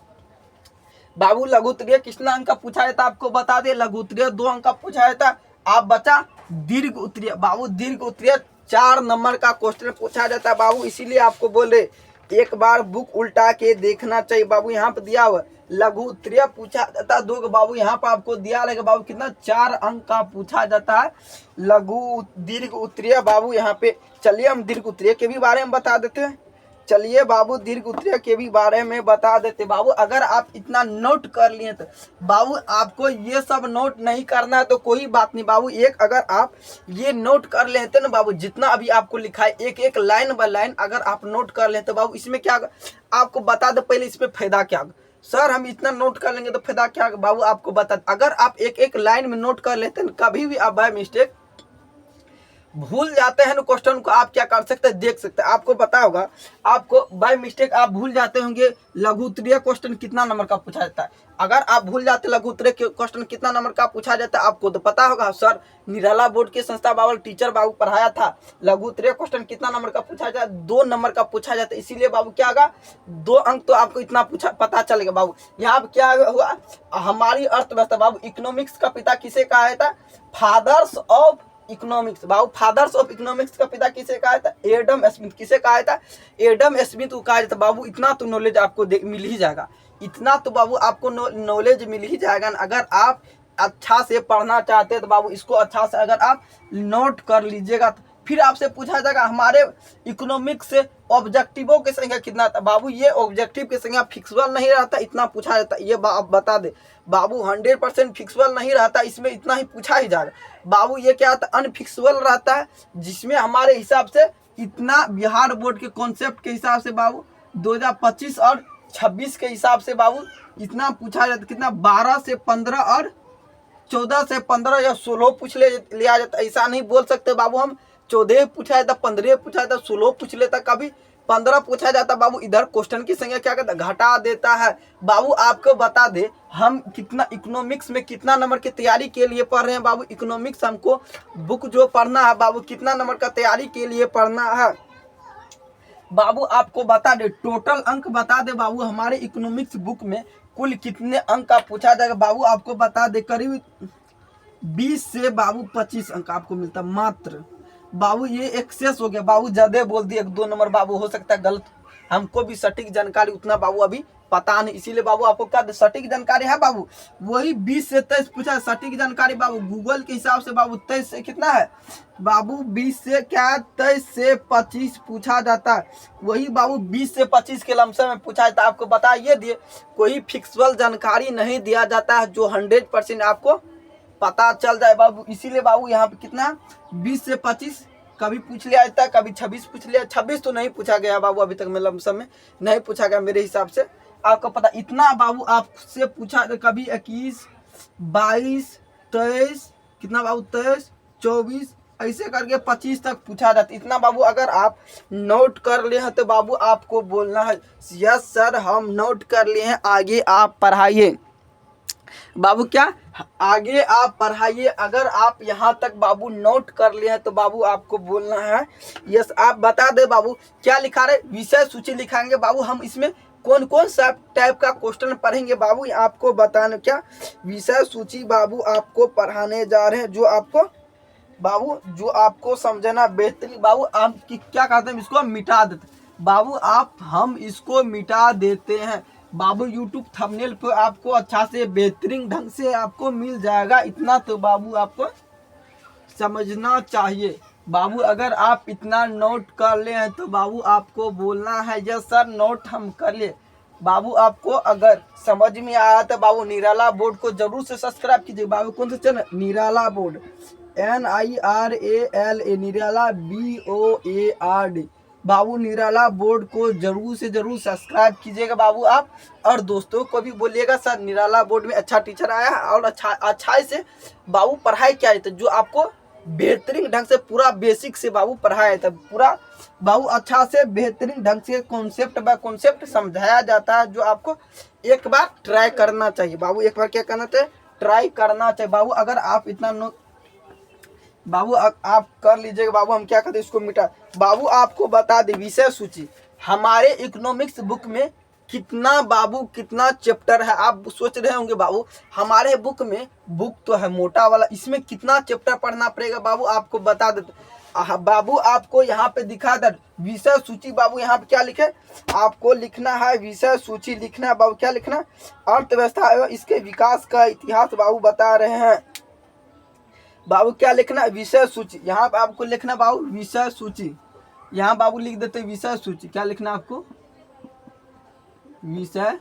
बाबू लघु उत्तरीय कितना अंक का पूछा जाता है आपको बता दे। लघु उत्तरीय 2 अंक का पूछा जाता है। आप बचा दीर्घ उत्तरीय बाबू, दीर्घ उत्तरीय 4 नंबर का क्वेश्चन पूछा जाता है बाबू। इसीलिए आपको बोले एक बार बुक उल्टा के देखना चाहिए बाबू। यहाँ पे दिया हुआ लघु उत्तरीय पूछा जाता है 2 बाबू, यहाँ पर आपको दिया रहेगा बाबू कितना, 4 अंक का पूछा जाता है लघु दीर्घ उत्तरीय बाबू। यहाँ पे चलिए हम दीर्घ उत्तरीय के भी बारे में बता देते हैं। चलिए बाबू दीर्घ उत्तरीय के भी बारे में बता देते बाबू। अगर आप इतना नोट कर लिए तो बाबू आपको ये सब नोट नहीं करना है तो कोई बात नहीं बाबू। एक अगर आप ये नोट कर लेते ना बाबू, जितना अभी आपको लिखा है एक एक लाइन बाय लाइन अगर आप नोट कर लेते तो बाबू इसमें क्या आपको बता दो पहले इसमें फायदा क्या। सर हम इतना नोट कर लेंगे तो फायदा क्या बाबू, आपको बता अगर आप एक एक लाइन में नोट कर लेते हैं, कभी भी आप बाय मिस्टेक भूल जाते हैं ना क्वेश्चन को, आप क्या कर सकते हैं, देख सकते हैं। आपको पता होगा, आपको बाय मिस्टेक आप भूल जाते होंगे लघु उत्तरीय क्वेश्चन कितना नंबर का पूछा जाता है। अगर आप भूल जाते लघु उत्तरीय क्वेश्चन कितना नंबर का पूछा जाता है, आपको तो पता होगा। सर निराला बोर्ड के संस्था बाबू टीचर बाबू पढ़ाया था, लघु उत्तरीय क्वेश्चन कितना नंबर का पूछा जाता है, 2 नंबर का पूछा जाता है। इसीलिए बाबू क्या होगा, 2 अंक तो आपको इतना पता चलेगा बाबू। यहाँ पे क्या हुआ, हमारी अर्थव्यवस्था बाबू, इकोनॉमिक्स का पिता किसे कहा जाता है, फादर्स ऑफ इकोनॉमिक्स बाबू। फादर्स ऑफ इकोनॉमिक्स का पिता किसे कहा था, एडम स्मिथ। किसे कहा था, एडम स्मिथ को कहा जाता बाबू। इतना तो नॉलेज आपको मिल ही जाएगा, इतना तो बाबू आपको नॉलेज मिल ही जाएगा। अगर आप अच्छा से पढ़ना चाहते हैं तो बाबू इसको अच्छा से अगर आप नोट कर लीजिएगा तो फिर आपसे पूछा जाएगा हमारे इकोनॉमिक्स से ऑब्जेक्टिवों की संख्या कितना था बाबू। ये ऑब्जेक्टिव की संख्या फिक्सबल नहीं रहता, इतना पूछा जाता है। ये आप बता दे बाबू, 100% फिक्सबल नहीं रहता, इसमें इतना ही पूछा ही जाएगा बाबू। ये क्या होता है, अनफिक्सबल रहता है, जिसमें हमारे हिसाब से इतना बिहार बोर्ड के कॉन्सेप्ट के हिसाब से बाबू 2025 और 26 के हिसाब से बाबू इतना पूछा जाता, कितना 12 से 15 और 14 से 15 या 16 पूछ लिया जाता। ऐसा नहीं बोल सकते बाबू हम 14 पूछा जाता, 15 पूछा जाता, 16 पूछ लेता, कभी 15 पूछा जाता। बाबू इधर क्वेश्चन की संख्या क्या करता, घटा देता है। बाबू आपको बता दे हम कितना इकोनॉमिक्स में कितना नंबर की तैयारी के लिए पढ़ रहे हैं। बाबू इकोनॉमिक्स हमको बुक जो पढ़ना है बाबू कितना नंबर का तैयारी के लिए पढ़ना है। बाबू आपको बता दे टोटल अंक बता दे बाबू हमारे इकोनॉमिक्स बुक में कुल कितने अंक का पूछा जाएगा। बाबू आपको बता दे करीब 20 से बाबू 25 अंक आपको मिलता मात्र। बाबू ये एक्सेस हो गया बाबू, ज्यादा बोल दिए 1-2 नंबर बाबू, हो सकता है गलत, हमको भी सटीक जानकारी उतना बाबू अभी पता नहीं, इसीलिए बाबू आपको क्या सटीक जानकारी है बाबू वही 20 से 23 पूछा है। सटीक जानकारी बाबू गूगल के हिसाब से बाबू 23 से कितना है बाबू 20 से क्या 23 से 25 पूछा जाता है। वही बाबू 20 से 25 के लमसम में पूछा जाता है। आपको बता ये दिए कोई फिक्सुअल जानकारी नहीं दिया जाता है जो 100% आपको पता चल जाए बाबू। इसीलिए बाबू यहाँ पे कितना 20 से 25 कभी पूछ लिया जाता है, कभी 26 पूछ लिया। 26 तो नहीं पूछा गया बाबू अभी तक, मतलब समय नहीं पूछा गया मेरे हिसाब से। आपको पता इतना बाबू आपसे पूछा कभी 21, 22, 23 कितना बाबू 23, 24 ऐसे करके 25 तक पूछा जाता। इतना बाबू अगर आप नोट कर लिए हैं तो बाबू आपको बोलना है यस सर हम नोट कर लिए हैं, आगे आप पढ़ाइए। बाबू क्या आगे आप पढ़ाइए। अगर आप यहाँ तक बाबू नोट कर लिए हैं तो बाबू आपको बोलना है यस। आप बता दे बाबू क्या लिखा रहे, विषय सूची लिखाएंगे बाबू। हम इसमें कौन कौन सा टाइप का क्वेश्चन पढ़ेंगे बाबू आपको बताने, क्या विषय सूची बाबू आपको पढ़ाने जा रहे हैं जो आपको समझना बेहतरीन। बाबू आप क्या कहते हैं इसको मिटा देते बाबू, आप हम इसको मिटा देते हैं बाबू। यूट्यूब थंबनेल पे आपको अच्छा से बेहतरीन ढंग से आपको मिल जाएगा, इतना तो बाबू आपको समझना चाहिए बाबू। अगर आप इतना नोट कर ले हैं तो बाबू आपको बोलना है यस सर नोट हम कर ले। बाबू आपको अगर समझ में आया तो बाबू निराला बोर्ड को जरूर से सब्सक्राइब कीजिए बाबू। कौन सा चैनल, निराला बोर्ड NIRALA निराला BOARD बाबू। निराला बोर्ड को जरूर से जरूर सब्सक्राइब कीजिएगा बाबू आप, और दोस्तों को भी बोलिएगा सर निराला बोर्ड में अच्छा टीचर आया है और अच्छा से बाबू पढ़ाई किया जाता है, जो आपको बेहतरीन ढंग से पूरा बेसिक से बाबू पढ़ाया जाता है। पूरा बाबू अच्छा से बेहतरीन ढंग से कॉन्सेप्ट बाय कॉन्सेप्ट समझाया जाता है, जो आपको एक बार ट्राई करना चाहिए बाबू। एक बार क्या करना चाहिए, ट्राई करना चाहिए बाबू। अगर आप इतना बाबू आप कर लीजिएगा बाबू। हम क्या कहते हैं इसको मिटा बाबू। आपको बता दे विषय सूची हमारे इकोनॉमिक्स बुक में कितना चैप्टर है। आप सोच रहे होंगे बाबू हमारे बुक में बुक तो है मोटा वाला, इसमें कितना चैप्टर पढ़ना पड़ेगा बाबू आपको बता देते बाबू। आपको यहाँ पे दिखा दे विषय सूची बाबू। यहाँ पे क्या लिखे आपको लिखना है विषय सूची लिखना है बाबू। क्या लिखना, अर्थव्यवस्था एवं इसके विकास का इतिहास बाबू बता रहे हैं बाबू। क्या लिखना, विषय सूची। यहाँ पे आपको लिखना बाबू विषय सूची। यहाँ बाबू लिख देते विषय सूची। क्या लिखना आपको, विषय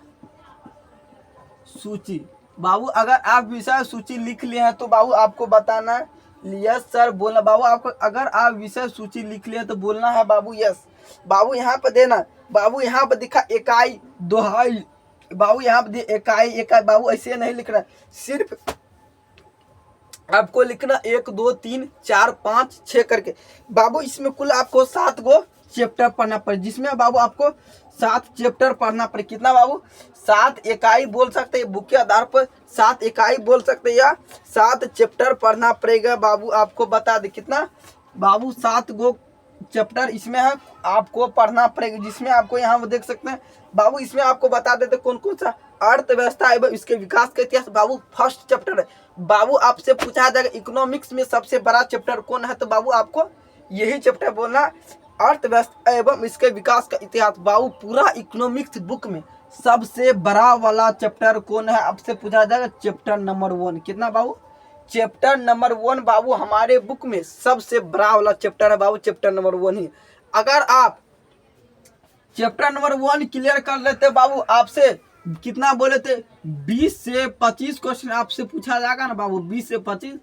सूची बाबू। अगर आप विषय सूची लिख लिए हैं तो बाबू आपको बताना है यस सर बोलना बाबू। आपको अगर आप विषय सूची लिख लिए तो बोलना है बाबू यस बाबू। यहाँ पे देना बाबू, यहाँ पे दिखा इकाई दोहाई बाबू। यहाँ पे इकाई बाबू ऐसे नहीं लिखना, सिर्फ आपको लिखना 1 2 3 4 5 6 करके बाबू। इसमें कुल आपको 7 गो चैप्टर पढ़ना पड़े, जिसमें बाबू आपको 7 चैप्टर पढ़ना पड़े। कितना बाबू 7 इकाई बोल सकते हैं, बुक के आधार पर 7 इकाई बोल सकते हैं या 7 चैप्टर पढ़ना पड़ेगा बाबू। आपको बता दे कितना बाबू 7 गो चैप्टर इसमें है आपको पढ़ना पड़ेगा, जिसमें आपको यहाँ देख सकते हैं बाबू। इसमें आपको बता देते कौन कौन सा, अर्थव्यवस्था एवं इसके विकास का इतिहास बाबू फर्स्ट चैप्टर है बाबू। आपसे पूछा जाएगा इकोनॉमिक्स में सबसे बड़ा चैप्टर कौन है, तो बाबू आपको यही चैप्टर बोलना, अर्थव्यवस्था एवं इसके विकास का इतिहास बाबू। पूरा इकोनॉमिक्स बुक में सबसे बड़ा वाला चैप्टर कौन है आपसे पूछा जाएगा, चैप्टर नंबर 1। कितना बाबू, चैप्टर नंबर 1 बाबू हमारे बुक में सबसे बड़ा वाला चैप्टर है बाबू, चैप्टर नंबर 1 ही। अगर आप चैप्टर नंबर 1 क्लियर कर लेते बाबू, आपसे कितना बोले थे 20 से 25 क्वेश्चन आपसे पूछा जाएगा ना बाबू, 20 से 25।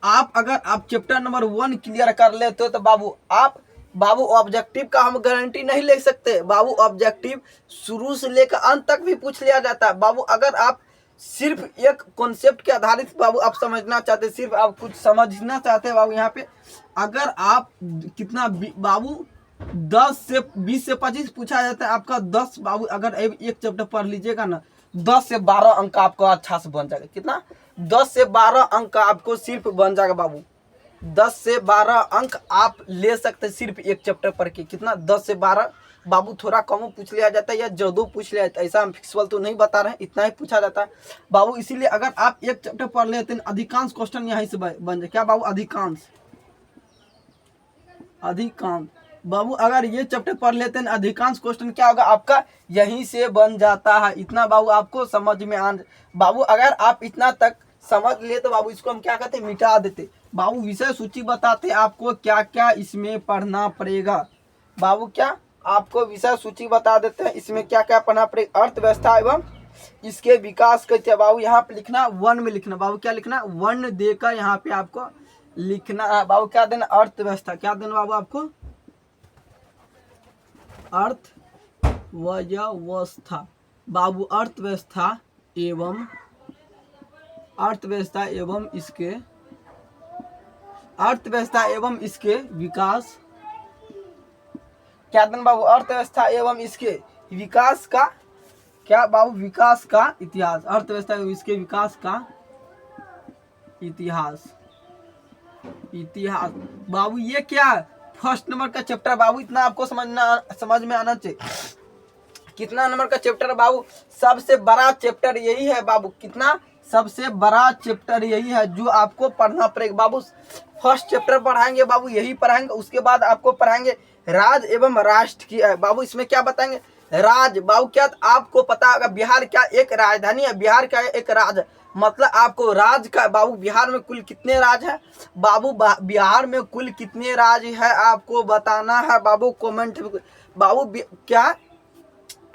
अगर आप चैप्टर नंबर 1 क्लियर कर लेते हो तो बाबू आप बाबू ऑब्जेक्टिव का हम गारंटी नहीं ले सकते बाबू, ऑब्जेक्टिव शुरू से लेकर अंत तक भी पूछ लिया जाता है बाबू। अगर आप सिर्फ एक कॉन्सेप्ट के आधारित बाबू आप समझना चाहते, सिर्फ आप कुछ समझना चाहते हैं बाबू, यहाँ पे अगर आप कितना बाबू 10 से 20 से 25 पूछा जाता है आपका 10 बाबू, अगर एक चैप्टर पढ़ लीजिएगा ना 10 से 12 अंक आपको अच्छा से बन जाएगा। कितना? 10 से 12 अंक आपको सिर्फ बन जाएगा बाबू। 10 से 12 अंक आप ले सकते हैं सिर्फ एक चैप्टर पढ़ के। कितना? 10 से 12 बाबू। थोड़ा कम पूछ लिया जाता है या ज्यादा पूछ लिया जाता है, ऐसा हम फिक्सबल तो नहीं बता रहे हैं, इतना ही पूछा जाता है बाबू। इसीलिए अगर आप एक चैप्टर पढ़ लेते हैं अधिकांश क्वेश्चन यहीं से बन जाए। क्या बाबू? अधिकांश बाबू अगर ये चैप्टर पढ़ लेते हैं अधिकांश क्वेश्चन क्या होगा आपका यहीं से बन जाता है। इतना बाबू आपको समझ में आ बाबू। अगर आप इतना तक समझ लिए तो बाबू इसको हम क्या कहते हैं, मिटा देते बाबू। विषय सूची बताते आपको क्या क्या इसमें पढ़ना पड़ेगा बाबू। क्या आपको विषय सूची बता देते हैं इसमें क्या क्या पढ़ना पड़ेगा। अर्थव्यवस्था एवं इसके विकास के बाबू यहाँ पे लिखना, वन में लिखना बाबू। क्या लिखना? वन देकर यहाँ पे आपको लिखना है बाबू। क्या देना? अर्थव्यवस्था। क्या देना बाबू आपको? अर्थव्यवस्था बाबू। अर्थव्यवस्था एवं इसके विकास। क्या देना बाबू? अर्थव्यवस्था एवं इसके विकास का क्या बाबू? विकास का इतिहास। अर्थव्यवस्था एवं इसके विकास का इतिहास बाबू। ये क्या फर्स्ट नंबर का चैप्टर बाबू। इतना आपको समझ में आना चाहिए। कितना नंबर का चैप्टर बाबू? सबसे बड़ा चैप्टर यही है बाबू। कितना? सबसे बड़ा चैप्टर यही है जो आपको पढ़ना पड़ेगा बाबू। फर्स्ट चैप्टर पढ़ाएंगे बाबू, यही पढ़ाएंगे। उसके बाद आपको पढ़ाएंगे राज्य एवं राष्ट्र की है बाबू। इसमें क्या बताएंगे? राज्य बाबू। क्या आपको पता होगा बिहार क्या एक राजधानी है? बिहार क्या एक राज्य, मतलब आपको राज्य का बाबू। बिहार में कुल कितने राज्य है बाबू? बिहार में कुल कितने राज्य है आपको बताना है बाबू, कमेंट बाबू। क्या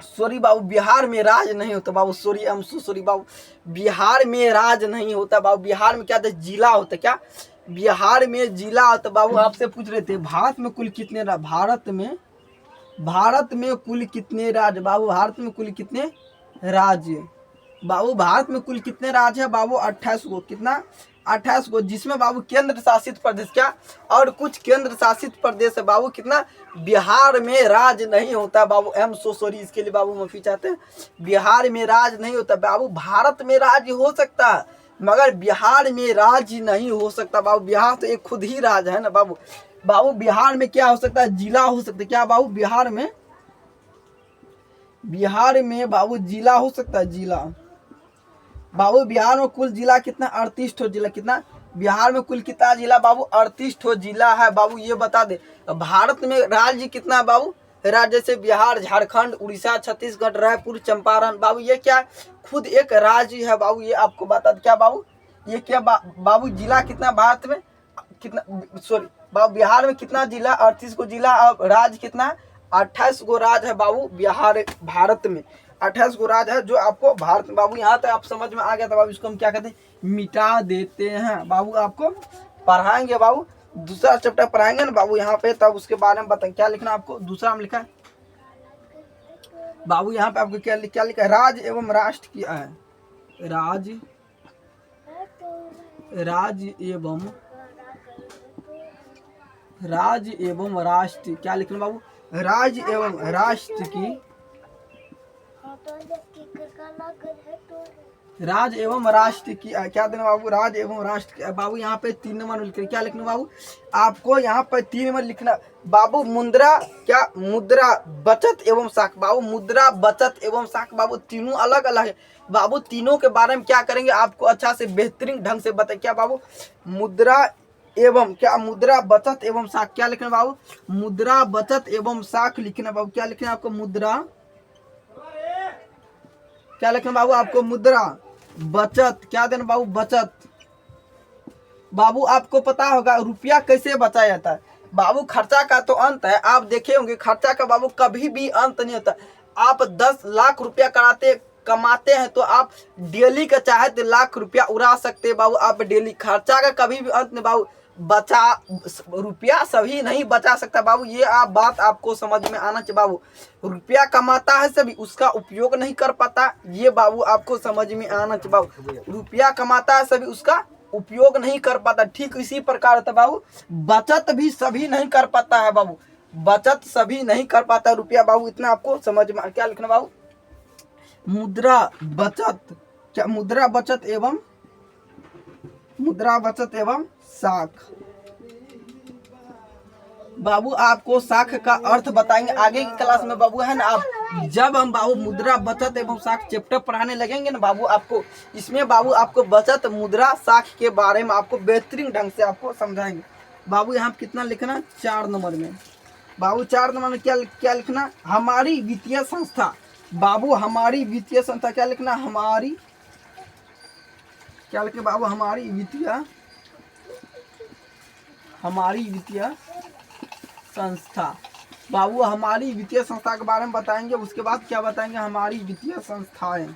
सॉरी बाबू, बिहार में राज नहीं होता बाबू। Sorry, I am so sorry बाबू, बिहार में राज नहीं होता बाबू। बिहार में क्या होता है? जिला होता है। क्या? बिहार में जिला होता बाबू। आपसे पूछ रहे थे भारत में कुल कितने राज्य? भारत में कुल कितने राज्य बाबू? भारत में कुल कितने राज्य बाबू? भारत में कुल कितने राज्य है बाबू? 28 को। कितना? 28 को, जिसमें बाबू केंद्र शासित प्रदेश क्या और कुछ केंद्र शासित प्रदेश है बाबू। कितना? बिहार में राज नहीं होता बाबू। एम सो सॉरी, इसके लिए बाबू माफी चाहते हैं। बिहार में राज नहीं होता बाबू। भारत में राज्य हो सकता है मगर बिहार में राज्य नहीं हो सकता बाबू। बिहार तो एक खुद ही राज्य है ना बाबू। बिहार में क्या हो सकता है? जिला हो सकता है। क्या बाबू? बिहार में बाबू जिला हो सकता है। जिला बाबू। बिहार में कुल जिला कितना? 38 ठो जिला। कितना? बिहार में कुल कितना जिला बाबू? 38 ठो जिला है बाबू। ये बता दे भारत में राज्य कितना है बाबू? राज्य जैसे बिहार, झारखंड, उड़ीसा, छत्तीसगढ़, रायपुर, चंपारण बाबू। ये क्या खुद एक राज्य है बाबू। ये आपको बता दे। क्या बाबू? ये क्या बाबू? जिला कितना भारत में? कितना? सॉरी बाबू, बिहार में कितना जिला? 38 को जिला। और राज्य कितना? 28 को राज्य है बाबू। बिहार भारत में 28 को राज्य है जो आपको भारत में बाबू। यहाँ तक आप समझ में आ गया था बाबू। इसको हम क्या कहते हैं? मिटा देते हैं बाबू। आपको पढ़ाएंगे बाबू, दूसरा चैप्टर पढ़ाएंगे ना बाबू यहाँ पे, तब उसके बारे में बताएं। क्या लिखना आपको? दूसरा हम लिखा है बाबू। यहाँ पे आपको क्या लिखा है? राज्य एवं राष्ट्र किया है। राज्य एवं राष्ट्र। क्या लिखना बाबू? राज्य एवं राष्ट्र की। राज्य एवं राष्ट्र की क्या देना बाबू? राज्य एवं राष्ट्र की बाबू। यहाँ पे 3 नंबर में लिखना। क्या लिखना बाबू? आपको यहाँ पे 3 नंबर लिखना बाबू। मुद्रा क्या? मुद्रा, बचत एवं साख बाबू। मुद्रा, बचत एवं साख बाबू, तीनों अलग अलग है बाबू। तीनों के बारे में क्या करेंगे आपको अच्छा से बेहतरीन ढंग से बताए। क्या बाबू? मुद्रा एवं क्या? मुद्रा, बचत एवं साख। क्या लिखना बाबू? मुद्रा, बचत एवं साख लिखना बाबू। क्या लिखना आपको? मुद्रा। क्या लिखना बाबू आपको? मुद्रा, बचत। क्या देना बाबू? बचत बाबू। आपको पता होगा रुपया कैसे बचाया जाता है बाबू। खर्चा का तो अंत है, आप देखे होंगे खर्चा का बाबू कभी भी अंत नहीं होता। आप 10 लाख रुपया कमाते हैं तो आप डेली का चाहे तो लाख रुपया उड़ा सकते हैं बाबू। आप डेली खर्चा का कभी भी अंत नहीं बाबू। बचा रुपया सभी नहीं बचा सकता बाबू, ये आप बात आपको समझ में आना चाहिए बाबू। रुपया कमाता है सभी, उसका उपयोग नहीं कर पाता, ये बाबू आपको समझ में आना चाहिए बाबू। रुपया कमाता है सभी, उसका उपयोग नहीं कर पाता। ठीक इसी प्रकार होता है बाबू, बचत भी सभी नहीं कर पाता है बाबू, बचत सभी नहीं कर पाता रुपया बाबू, इतना आपको समझ में। क्या लिखना बाबू? मुद्रा बचत, क्या मुद्रा बचत एवं साख। बाबू आपको साख का अर्थ बताएंगे आगे की क्लास में बाबू, है ना। आप जब हम बाबू मुद्रा बचत एवं साख चैप्टर पढ़ाने लगेंगे ना बाबू, आपको इसमें बाबू आपको बचत मुद्रा साख के बारे में आपको बेहतरीन ढंग से आपको समझाएंगे बाबू। यहाँ कितना लिखना? 4 नंबर में बाबू, 4 नंबर में क्या लिखना? हमारी वित्तीय संस्था बाबू, हमारी वित्तीय संस्था क्या लिखना? हमारी, क्या लिखे बाबू? हमारी वित्तीय संस्था बाबू, हमारी वित्तीय संस्था के बारे में बताएंगे। उसके बाद क्या बताएंगे? हमारी वित्तीय संस्थाएं,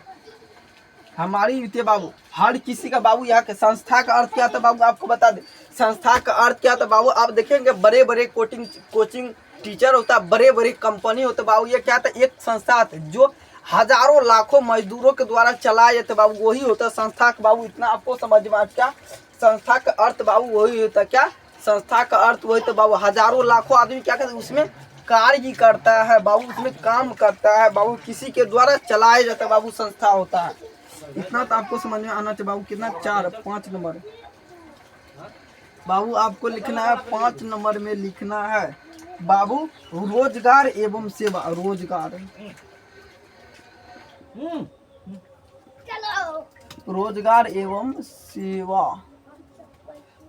हमारी वित्तीय बाबू, हर किसी का बाबू यहाँ के संस्था का अर्थ क्या था बाबू आपको बता दे। संस्था का अर्थ क्या था बाबू? आप देखेंगे बड़े बड़े कोचिंग टीचर होता है, बड़े बड़े कंपनी होते बाबू, ये क्या था? एक संस्था था जो हजारों लाखों मजदूरों के द्वारा चलाया जाता बाबू, वही होता संस्था का बाबू। इतना आपको समझ में आ क्या? संस्था का अर्थ बाबू वही होता। क्या संस्था का अर्थ वही तो बाबू, हजारों लाखों आदमी क्या करते उसमें कार्य करता है बाबू, उसमें काम करता है बाबू, किसी के द्वारा चलाया जाता है बाबू, संस्था होता है। इतना तो आपको समझ में आना चाहिए बाबू। कितना? 5 नंबर बाबू आपको लिखना है। 5 नंबर में लिखना है बाबू रोजगार एवं सेवा। रोजगार एवं सेवा,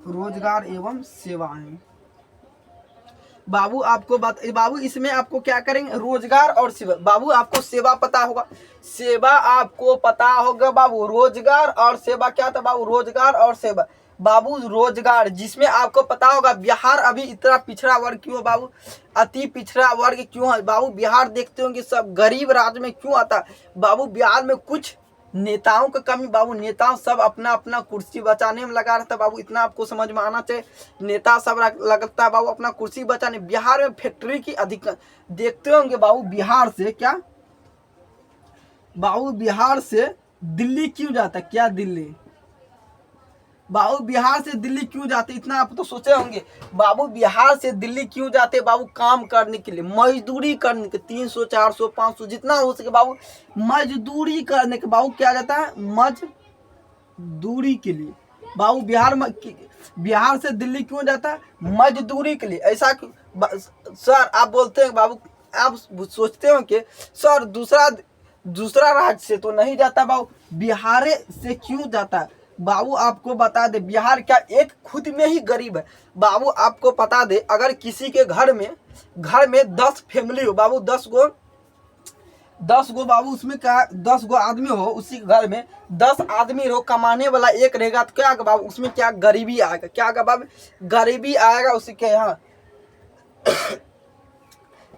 रोजगार एवं सेवाएं बाबू आपको बाबू इसमें आपको क्या करेंगे? रोजगार और सेवा बाबू, आपको सेवा पता होगा, सेवा आपको पता होगा बाबू। रोजगार और सेवा क्या था बाबू? रोजगार और सेवा बाबू, रोजगार जिसमें आपको पता होगा बिहार अभी इतना पिछड़ा वर्ग क्यों है बाबू? अति पिछड़ा वर्ग क्यों है बाबू? बिहार देखते होंगे सब गरीब राज्य में क्यों आता बाबू? बिहार में कुछ नेताओं का कमी बाबू, नेता सब अपना अपना कुर्सी बचाने में लगा रहता बाबू, इतना आपको समझ में आना चाहिए। नेता सब लगता है बाबू अपना कुर्सी बचाने। बिहार में फैक्ट्री की अधिक देखते होंगे बाबू। बिहार से क्या बाबू? बिहार से दिल्ली क्यों जाता? क्या दिल्ली बाबू? बिहार से दिल्ली क्यों जाते? इतना आप तो सोचे होंगे बाबू, बिहार से दिल्ली क्यों जाते बाबू? काम करने के लिए, मजदूरी करने के, 300 400 500 जितना हो सके बाबू, मजदूरी करने के बाबू क्या जाता है? मजदूरी के लिए बाबू। बिहार से दिल्ली क्यों जाता है? मजदूरी के लिए। ऐसा सर आप बोलते हैं बाबू, आप सोचते हो कि सर दूसरा राज्य से तो नहीं जाता बाबू, बिहार से क्यों जाता है बाबू? आपको बता दे, बिहार क्या एक खुद में ही गरीब है बाबू। आपको बता दे, अगर किसी के घर में 10 फैमिली हो बाबू, 10 गो बाबू, उसमें क्या 10 गो आदमी हो, उसी घर में 10 आदमी रहो, कमाने वाला एक रहेगा, तो क्या बाबू उसमें क्या गरीबी आएगा? क्या बाबू? गरीबी आएगा उसके यहाँ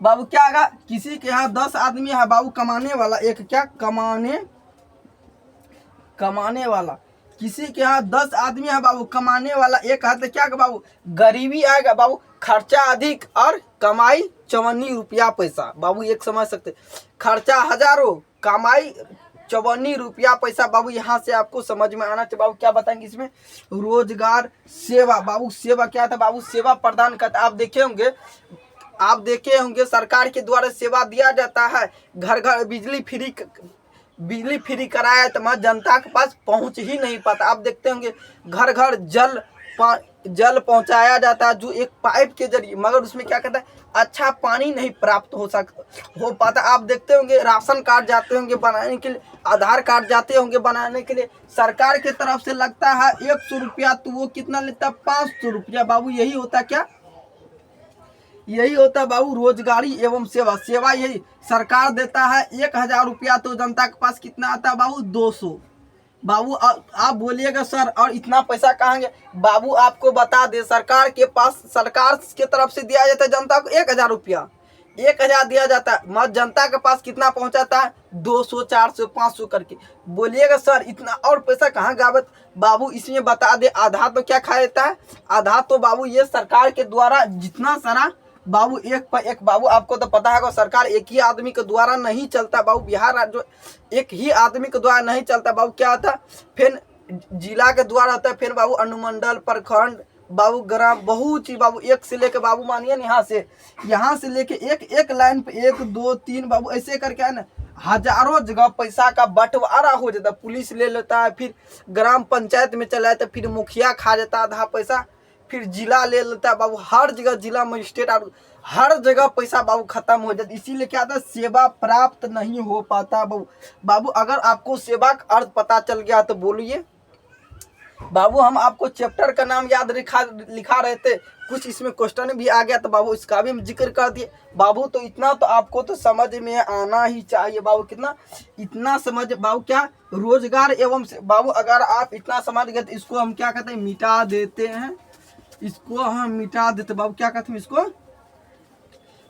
बाबू। क्या आएगा? किसी के यहाँ 10 आदमी है बाबू, कमाने वाला एक, क्या कमाने वाला, किसी के यहाँ 10 आदमी है बाबू, कमाने वाला एक है, तो क्या बाबू? गरीबी आएगा बाबू। खर्चा अधिक और कमाई 54 रुपया पैसा बाबू, एक समझ सकते। खर्चा हजारों, कमाई 54 रुपया पैसा बाबू, यहाँ से आपको समझ में आना चाहिए बाबू। क्या बताएंगे इसमें? रोजगार सेवा बाबू, सेवा क्या था बाबू? सेवा प्रदान करता। आप देखे होंगे सरकार के द्वारा सेवा दिया जाता है, घर घर बिजली फ्री कराया, तो मैं जनता के पास पहुंच ही नहीं पाता। आप देखते होंगे घर घर जल पहुंचाया जाता है, जो एक पाइप के जरिए, मगर उसमें क्या कहता है? अच्छा पानी नहीं प्राप्त हो पाता। आप देखते होंगे राशन कार्ड जाते होंगे बनाने के लिए, आधार कार्ड जाते होंगे बनाने के लिए, सरकार की तरफ से लगता है 100 रुपया, तो वो कितना लेता है? 500 रुपया बाबू। यही होता क्या? यही होता है बाबू रोजगारी एवं सेवा। सेवा यही सरकार देता है 1000 रुपया, तो जनता के पास कितना आता है बाबू? 200 बाबू। आप बोलिएगा सर और इतना पैसा कहाँ गया बाबू? आपको बता दे, सरकार के तरफ से दिया जाता है जनता को 1000 रुपया, 1000 दिया जाता है, मत जनता के पास कितना पहुंचाता है 200 400 500 करके। बोलिएगा सर इतना और पैसा कहाँ गावत बाबू, इसमें बता दे आधा तो क्या खा लेता है, आधा तो बाबू ये सरकार के द्वारा जितना सारा बाबू एक पर एक बाबू आपको तो पता है सरकार एक ही आदमी के द्वारा नहीं चलता बाबू, बिहार राज्य एक ही आदमी के द्वारा नहीं चलता बाबू। क्या होता फिर जिला के द्वारा होता है, फिर बाबू अनुमंडल प्रखंड बाबू ग्राम बहुत चीज बाबू, एक से लेके बाबू मानिए यहाँ से लेके एक लाइन पे 1 2 3 बाबू ऐसे करके है ना हजारों जगह पैसा का बंटवारा हो जाता है। पुलिस ले लेता है, फिर ग्राम पंचायत में चला जाता है, फिर मुखिया खा जाता है आधा पैसा, फिर जिला ले लेता है बाबू, हर जगह जिला मजिस्ट्रेट हर जगह पैसा बाबू खत्म हो जाता है। इसीलिए क्या होता है सेवा प्राप्त नहीं हो पाता बाबू। बाबू अगर आपको सेवा का अर्थ पता चल गया तो बोलिए बाबू, हम आपको चैप्टर का नाम याद लिखा रहे थे, कुछ इसमें क्वेश्चन भी आ गया तो बाबू इसका भी हम जिक्र कर दिए बाबू। तो इतना तो आपको तो समझ में आना ही चाहिए बाबू, कितना इतना समझ बाबू। क्या रोजगार एवं बाबू अगर आप इतना समझ गए तो इसको हम क्या कहते हैं मिटा देते हैं, इसको हम मिटा देते बाबू। क्या कहते हैं इसको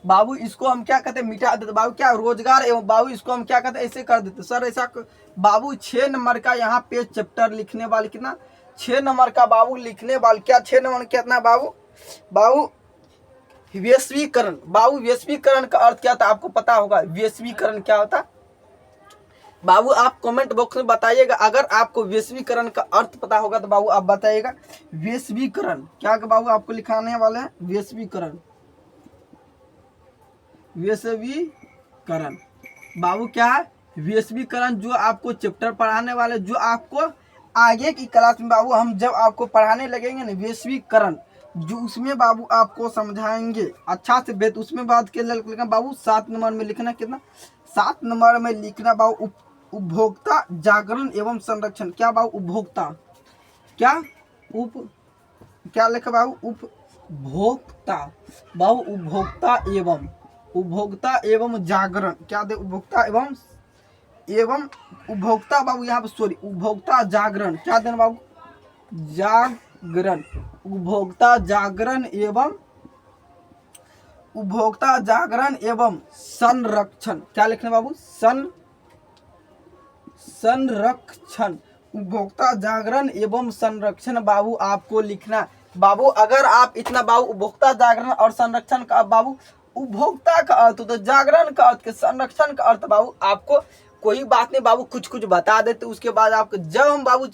बाबू, इसको हम क्या कहते हैं मिटा देते बाबू। क्या रोजगार एवं बाबू इसको हम क्या कहते हैं ऐसे कर देते सर ऐसा बाबू। 6 नंबर का यहाँ पे चैप्टर लिखने वाले कितना 6 नंबर का बाबू लिखने वाले क्या 6 नंबर कितना बाबू वैश्वीकरण बाबू। वैश्वीकरण का अर्थ क्या था आपको पता होगा, वैश्वीकरण क्या होता बाबू आप कमेंट बॉक्स में बताइएगा। अगर आपको वैश्वीकरण का अर्थ पता होगा तो बाबू आप बताइएगा। वैश्वीकरण क्या बाबू आपको लिखाने वाले हैं, वैश्वीकरण बाबू क्या है वैश्वीकरण, जो आपको चैप्टर पढ़ाने वाले, जो आपको आगे की क्लास में बाबू हम जब आपको पढ़ाने लगेंगे ना वैश्वीकरण, जो उसमें बाबू आपको समझाएंगे अच्छा से बेहतर। उसमें बात के लिखना बाबू 7 नंबर में लिखना कितना 7 नंबर में लिखना बाबू उपभोक्ता जागरण एवं संरक्षण। क्या बाबू उपभोक्ता क्या क्या लिखा बाबू उपभोक्ता बाबू उपभोक्ता एवं जागरण। क्या दे उपभोक्ता एवं उपभोक्ता बाबू यहाँ पे सॉरी उपभोक्ता जागरण। क्या देना बाबू जागरण, उपभोक्ता जागरण एवं संरक्षण। क्या लिखना बाबू संरक्षण, उपभोक्ता जागरण एवं संरक्षण बाबू आपको लिखना बाबू। अगर आप इतना बाबू उपभोक्ता जागरण और संरक्षण का बाबू उपभोक्ता का अर्थ तो जागरण का अर्थ के संरक्षण का अर्थ बाबू आपको कोई बात नहीं बाबू कुछ बता देते। उसके बाद आपको जब हम बाबू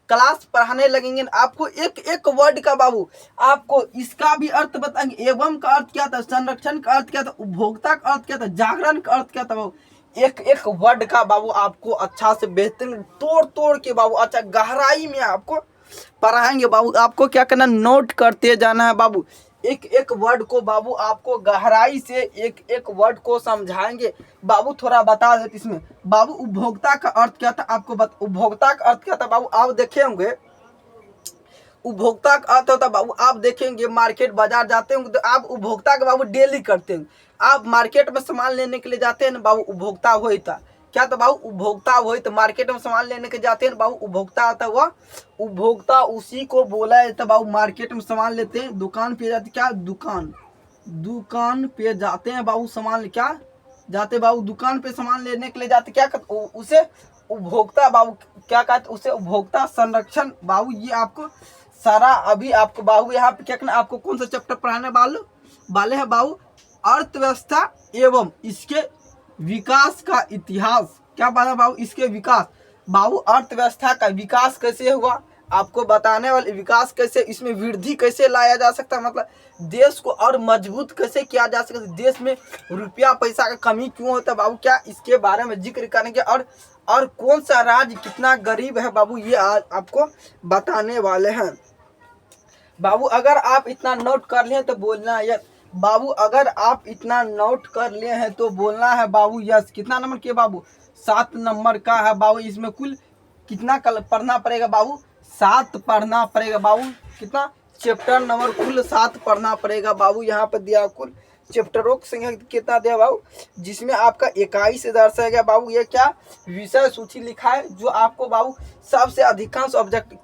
क्लास पढ़ाने लगेंगे आपको एक वर्ड का बाबू आपको इसका भी अर्थ बताएंगे। एवं का अर्थ क्या था, संरक्षण का अर्थ क्या था, उपभोक्ता का अर्थ क्या था, जागरण का अर्थ क्या था बाबू। एक वर्ड का बाबू आपको अच्छा से बेहतरीन तोड़ के बाबू अच्छा गहराई में आपको पढ़ाएंगे बाबू। आपको क्या करना नोट करते जाना है बाबू, एक वर्ड को बाबू आपको गहराई से एक वर्ड को समझाएंगे बाबू। थोड़ा बता देते इसमें बाबू उपभोक्ता का अर्थ क्या था आपको उपभोक्ता का अर्थ क्या था बाबू आप देखे होंगे। उपभोक्ता का अर्थ होता बाबू आप देखेंगे मार्केट बाजार जाते होंगे तो आप उपभोक्ता का बाबू डेली करते हैं। आप मार्केट में सामान लेने के लिए जाते हैं ना बाबू उपभोक्ता होता क्या तो बाबू उपभोक्ता वही तो मार्केट में सामान लेने के जाते हैं बाबू उपभोक्ता आता हुआ उपभोक्ता उसी को बोला है। तो बाबू मार्केट में सामान लेते हैं दुकान पे जाते क्या दुकान पे जाते हैं बाबू सामान क्या जाते बाबू दुकान पे सामान लेने के लिए जाते क्या कहते उसे उपभोक्ता बाबू क्या कहते उसे उपभोक्ता संरक्षण बाबू। ये आपको सारा अभी आपको बाबू यहाँ पे क्या करना आपको कौन सा चैप्टर पढ़ाने वाले हैं बाबू अर्थव्यवस्था एवं इसके विकास का इतिहास। क्या बात बाबू इसके विकास बाबू अर्थव्यवस्था का विकास कैसे हुआ आपको बताने वाले, विकास कैसे इसमें वृद्धि कैसे लाया जा सकता है, मतलब देश को और मजबूत कैसे किया जा सकता है, देश में रुपया पैसा का कमी क्यों होता है बाबू क्या इसके बारे में जिक्र करेंगे। और कौन सा राज्य कितना गरीब है बाबू ये आज आपको बताने वाले हैं बाबू। अगर आप इतना नोट कर लिए तो बोलना है यस बाबू, अगर आप इतना नोट कर लिए हैं तो बोलना है बाबू यस। कितना नंबर के बाबू 7 नंबर का है बाबू। इसमें कुल कितना पढ़ना पड़ेगा बाबू 7 पढ़ना पड़ेगा बाबू। कितना चैप्टर नंबर कुल 7 पढ़ना पड़ेगा बाबू। यहाँ पर दिया कुल चैप्टरों की संख्या कितना दिया बाबू, जिसमें आपका 21 से दर्शाया गया बाबू। ये क्या विषय सूची लिखा है जो आपको बाबू सबसे अधिकांश ऑब्जेक्ट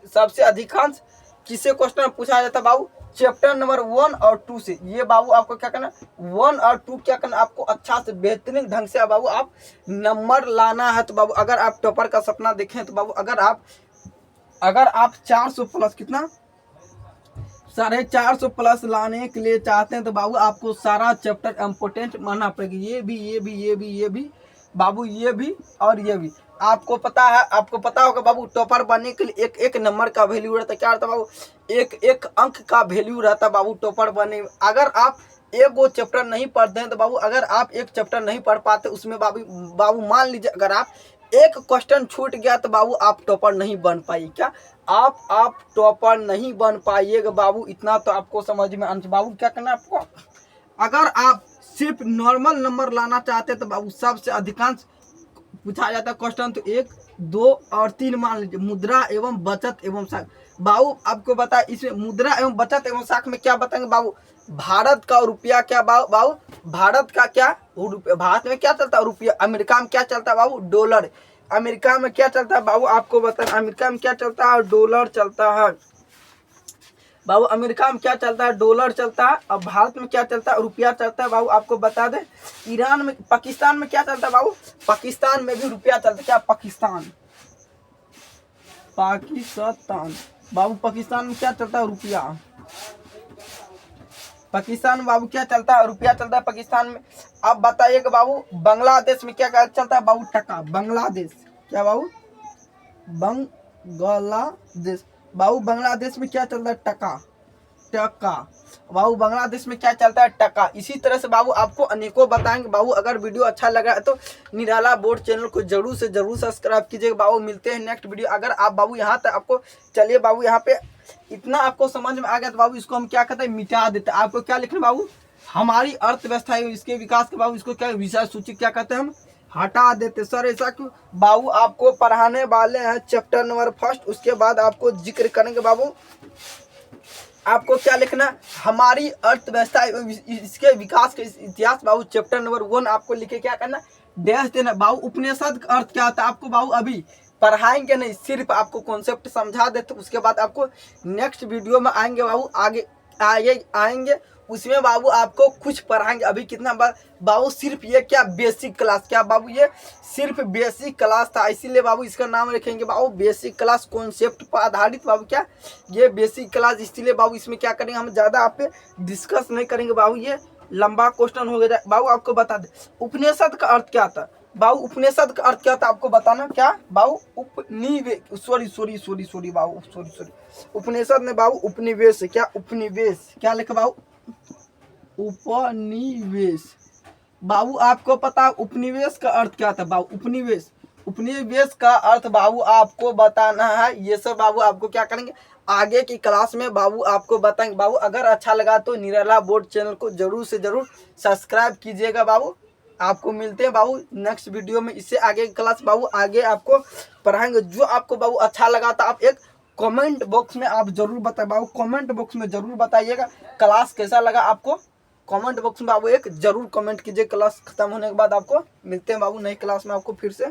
सबसे अधिकांश किससे क्वेश्चन पूछा जाता है बाबू चैप्टर नंबर 1 और 2 से ये बाबू आपको क्या करना, 1 और 2 क्या करना आपको अच्छा से बेहतरीन ढंग से बाबू आप नंबर लाना है। तो बाबू अगर आप टॉपर का सपना देखें तो बाबू अगर आप 400 प्लस कितना 450 प्लस लाने के लिए चाहते हैं तो बाबू आपको सारा चैप्टर इम्पोर्टेंट मानना पड़ेगा। ये भी बाबू, ये भी और ये भी। आपको पता होगा बाबू टॉपर बनने के लिए एक नंबर का वैल्यू रहता है। क्या रहता है बाबू, एक अंक का वैल्यू रहता है बाबू टॉपर बनने में। अगर आप एक वो चैप्टर नहीं पढ़ते हैं तो बाबू अगर आप एक चैप्टर नहीं पढ़ पाते उसमें बाबू मान लीजिए अगर आप एक क्वेश्चन छूट गया तो बाबू आप टॉपर नहीं बन पाइए। क्या आप टॉपर नहीं बन पाइएगा बाबू, इतना तो आपको समझ में आना। बाबू क्या करना है आपको, अगर आप सिर्फ नॉर्मल नंबर लाना चाहते हैं तो बाबू सबसे अधिकांश पूछा जाता है क्वेश्चन तो 1, 2 और 3 मान लीजिए, मुद्रा एवं बचत एवं साख। बाबू आपको बता इसमें मुद्रा एवं बचत एवं साख में क्या बताएंगे बाबू, भारत का रुपया क्या बाबू, भारत का क्या रुपया, भारत में क्या चलता है रुपया, अमेरिका में क्या चलता है बाबू डॉलर, अमेरिका में क्या चलता है बाबू आपको बता, अमेरिका में क्या चलता है डॉलर चलता है बाबू, अमेरिका में क्या चलता है डॉलर चलता है। और भारत में क्या चलता है रुपया चलता है बाबू आपको बता दें। ईरान में पाकिस्तान में क्या चलता है बाबू, पाकिस्तान में भी रुपया चलता है। क्या पाकिस्तान बाबू, पाकिस्तान में क्या चलता है रुपया, पाकिस्तान में बाबू क्या चलता है रुपया चलता है पाकिस्तान में। अब बताइएगा बाबू बांग्लादेश में क्या चलता है बाबू टका, बांग्लादेश क्या बाबू, बांग्लादेश बाबू, बांग्लादेश में क्या चलता है टका बाबू, बांग्लादेश में क्या चलता है टका। इसी तरह से बाबू आपको अनेकों बताएंगे बाबू। अगर वीडियो अच्छा लगा है तो निराला बोर्ड चैनल को जरूर से जरूर सब्सक्राइब कीजिएगा बाबू। मिलते हैं नेक्स्ट वीडियो। अगर आप बाबू यहाँ तक आपको चलिए बाबू यहाँ पे इतना आपको समझ में आ गया तो बाबू इसको हम क्या कहते हैं मिटा देते हैं। आपको क्या लिखना बाबू, हमारी अर्थव्यवस्था है इसके विकास के बाबू इसको क्या विषय सूची क्या कहते हैं हम हटा देते। सर ऐसा क्यों बाबू, आपको पढ़ाने वाले हैं चैप्टर नंबर 1, उसके बाद आपको जिक्र करेंगे बाबू। आपको क्या लिखना, हमारी अर्थव्यवस्था इसके विकास के इतिहास बाबू चैप्टर नंबर 1 आपको लिखे क्या करना डैश देना बाबू। उपनिषद का अर्थ क्या होता है आपको बाबू अभी पढ़ाएंगे नहीं, सिर्फ आपको कॉन्सेप्ट समझा देते। उसके बाद आपको नेक्स्ट वीडियो में आएंगे बाबू, आगे आएंगे उसमें बाबू आपको कुछ पढ़ाएंगे। अभी कितना बाबू सिर्फ ये क्या बेसिक क्लास, क्या बाबू ये सिर्फ बेसिक क्लास था, इसीलिए बाबू इसका नाम रखेंगे बाबू बेसिक क्लास, कॉन्सेप्ट पर आधारित बाबू क्या ये बेसिक क्लास। इसलिए बाबू इसमें क्या करेंगे हम ज़्यादा आप पे डिस्कस नहीं करेंगे बाबू, ये लंबा क्वेश्चन हो गया बाबू। आपको बता दे उपनिषद का अर्थ क्या था बाबू, उपनिषद का अर्थ क्या था आपको बताना। क्या बाबू सॉरी बाबू उपनिषद में बाबू उपनिवेश, क्या उपनिवेश क्या लिखा बाबू उपनिवेश बाबू। आपको पता उपनिवेश का अर्थ क्या था बाबू, उपनिवेश का अर्थ बाबू आपको बताना है। ये सब बाबू आपको क्या करेंगे आगे की क्लास में बाबू आपको बताएंगे बाबू। अगर अच्छा लगा तो निराला बोर्ड चैनल को जरूर से जरूर सब्सक्राइब कीजिएगा बाबू। आपको मिलते हैं बाबू नेक्स्ट वीडियो में, इससे आगे की क्लास बाबू आगे आपको पढ़ाएंगे। जो आपको बाबू अच्छा लगा तो आप एक कमेंट बॉक्स में आप जरूर बताएं बाबू, कमेंट बॉक्स में जरूर बताइएगा क्लास कैसा लगा आपको। कमेंट बॉक्स में बाबू एक जरूर कमेंट कीजिए। क्लास खत्म होने के बाद आपको मिलते हैं बाबू नई क्लास में आपको फिर से।